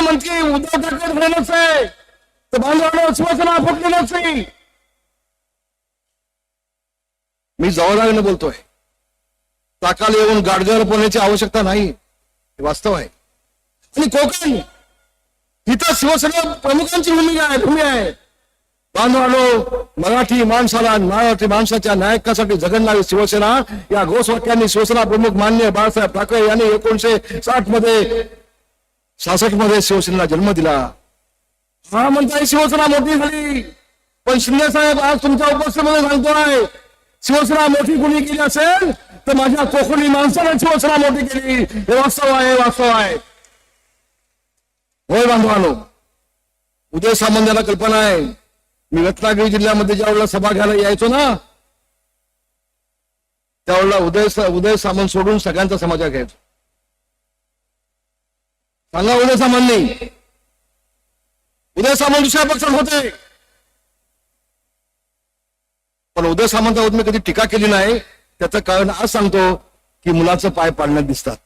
मुख्यमंत्री उद्धव ठाकरे झाले नसते तर बांधवांना शिवसेना फुटली नसती. मी जबाबदारीने बोलतोय. ताकाला येऊन गाडगर बोलण्याची आवश्यकता नाही, हे वास्तव आहे. आणि कोकण इथं शिवसेना प्रमुखांची भूमी आहे. बांधवांनो, मराठी माणसाच्या न्यायकासाठी जगणारी शिवसेना या घोषवाक्यांनी शिवसेना प्रमुख माननीय बाळासाहेब ठाकरे यांनी 1966 मध्ये शिवसेनेला जन्म दिला. हा म्हणताय शिवसेना मोठी झाली, पण शिंदे साहेब आज तुमच्या उपस्थितीमध्ये सांगतोय शिवसेना मोठी कुणी केली असेल तर माझ्या कोकणी माणसाने शिवसेना मोठी केली. हे वास्तव आहे. होय बांधवांनो, उदय सामंत यांना कल्पना आहे. मी रत्नागिरी जिल्ह्यामध्ये ज्यावेळेला सभा घ्यायला यायचो ना, त्यावेळेला उदय सामंत सोडून सगळ्यांचा समाचार घ्यायचो. सांगा उदय सामंतनी. उदय सामंत दुसऱ्या पक्षात होते, पण उदय सामंतावर मी कधी टीका केली नाही. त्याचं कारण आज सांगतो की मुलाचं पाय पाडण्यात दिसतात.